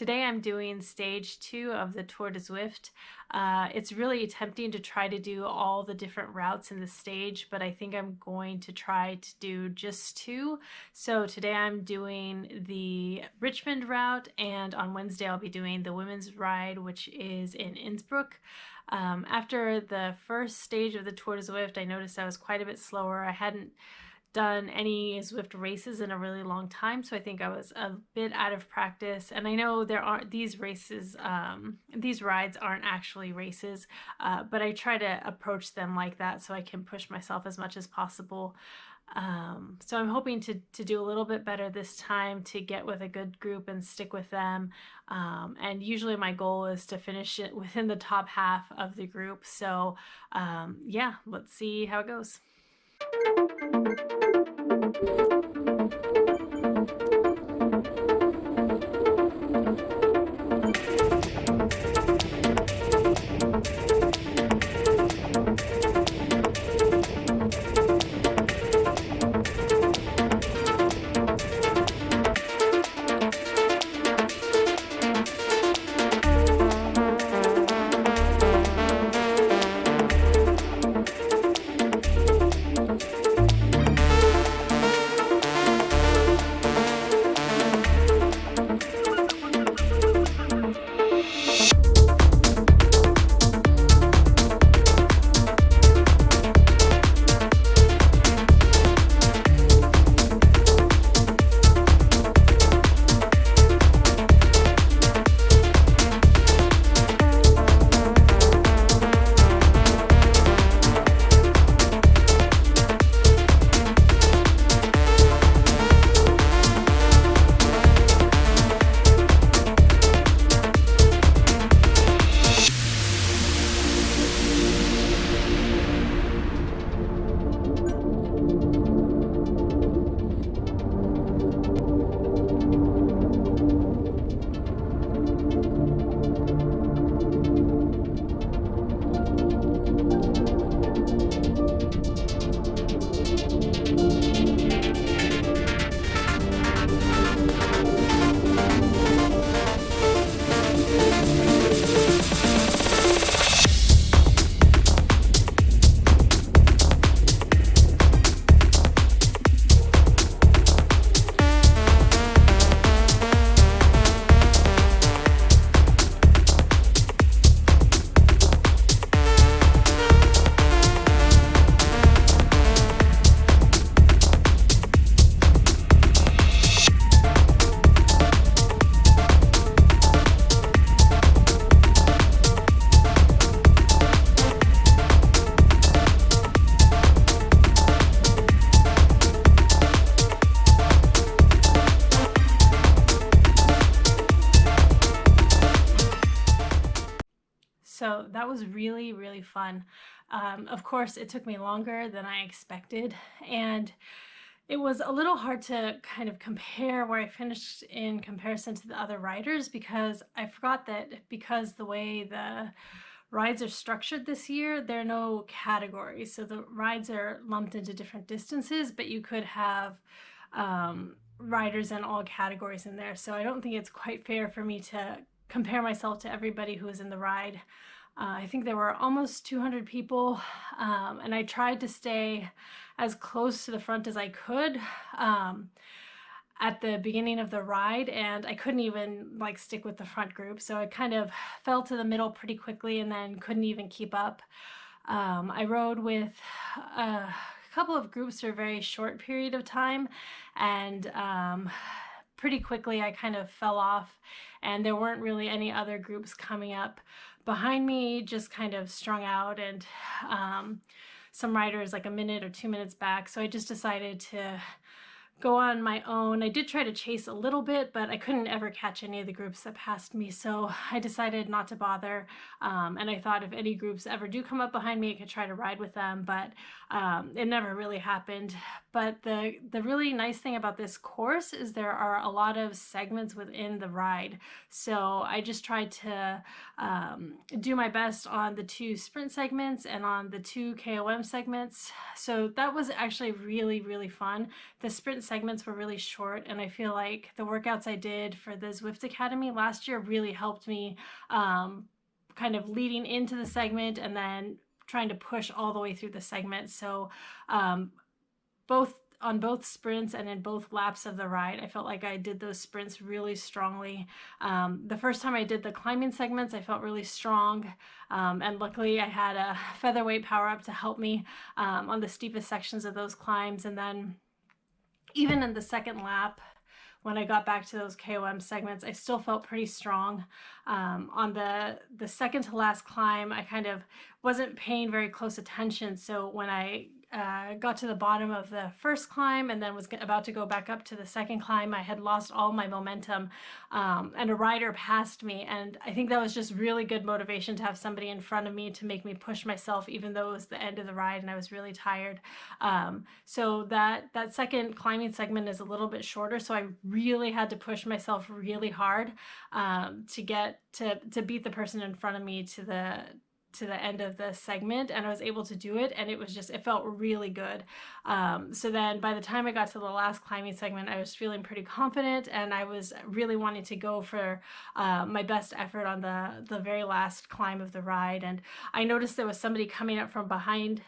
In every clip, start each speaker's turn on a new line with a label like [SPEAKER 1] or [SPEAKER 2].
[SPEAKER 1] Today I'm doing stage 2 of the Tour de Zwift. It's really tempting to try to do all the different routes in the stage, but I think I'm going to try to do just 2. So today I'm doing the Richmond route, and on Wednesday I'll be doing the women's ride, which is in Innsbruck. After the first stage of the Tour de Zwift, I noticed I was quite a bit slower. I hadn't done any Zwift races in a really long time, so I think I was a bit out of practice. And I know there aren't these races, these rides aren't actually races, but I try to approach them like that so I can push myself as much as possible. So I'm hoping to do a little bit better this time, to get with a good group and stick with them. And usually my goal is to finish it within the top half of the group. So yeah, let's see how it goes. So that was really, really fun. Of course, it took me longer than I expected, and it was a little hard to kind of compare where I finished in comparison to the other riders, because I forgot that because the way the rides are structured this year, there are no categories. So the rides are lumped into different distances, but you could have riders in all categories in there. So I don't think it's quite fair for me to compare myself to everybody who was in the ride. I think there were almost 200 people, and I tried to stay as close to the front as I could at the beginning of the ride, and I couldn't even like stick with the front group, so I kind of fell to the middle pretty quickly and then couldn't even keep up. I rode with a couple of groups for a very short period of time, and pretty quickly I kind of fell off, and there weren't really any other groups coming up behind me, just kind of strung out, and some riders like a minute or 2 minutes back. So I just decided to go on my own. I did try to chase a little bit, but I couldn't ever catch any of the groups that passed me, so I decided not to bother. And I thought if any groups ever do come up behind me, I could try to ride with them, but it never really happened. But the really nice thing about this course is there are a lot of segments within the ride. So I just tried to do my best on the 2 sprint segments and on the 2 KOM segments. So that was actually really, really fun. The sprint segments were really short, and I feel like the workouts I did for the Zwift Academy last year really helped me kind of leading into the segment and then trying to push all the way through the segment. So both on both sprints and in both laps of the ride, I felt like I did those sprints really strongly. The first time I did the climbing segments, I felt really strong. And luckily I had a featherweight power up to help me on the steepest sections of those climbs. And then even in the second lap, when I got back to those KOM segments, I still felt pretty strong. On the second to last climb, I kind of wasn't paying very close attention. So when I got to the bottom of the first climb and then was about to go back up to the second climb, I had lost all my momentum, and a rider passed me. And I think that was just really good motivation to have somebody in front of me to make me push myself, even though it was the end of the ride and I was really tired. So that second climbing segment is a little bit shorter, so I really had to push myself really hard to get to beat the person in front of me to the end of the segment, and I was able to do it, and it felt really good. So then by the time I got to the last climbing segment, I was feeling pretty confident, and I was really wanting to go for my best effort on the very last climb of the ride. And I noticed there was somebody coming up from behind,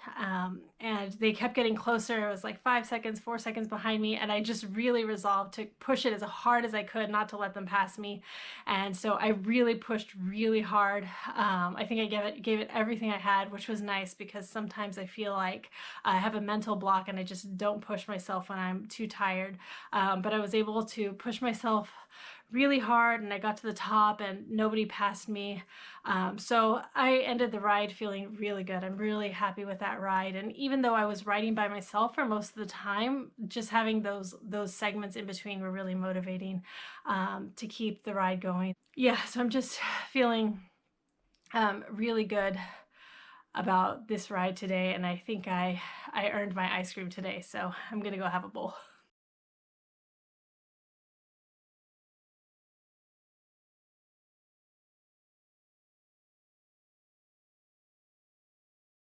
[SPEAKER 1] and they kept getting closer. It was like 5 seconds, 4 seconds behind me, and I just really resolved to push it as hard as I could, not to let them pass me. And so I really pushed really hard. I think I gave it everything I had, which was nice, because sometimes I feel like I have a mental block and I just don't push myself when I'm too tired. But I was able to push myself really hard, and I got to the top and nobody passed me. So I ended the ride feeling really good. I'm really happy with that ride. And even though I was riding by myself for most of the time, just having those segments in between were really motivating to keep the ride going. Yeah, so I'm just feeling really good about this ride today, and I think I earned my ice cream today, so I'm gonna go have a bowl.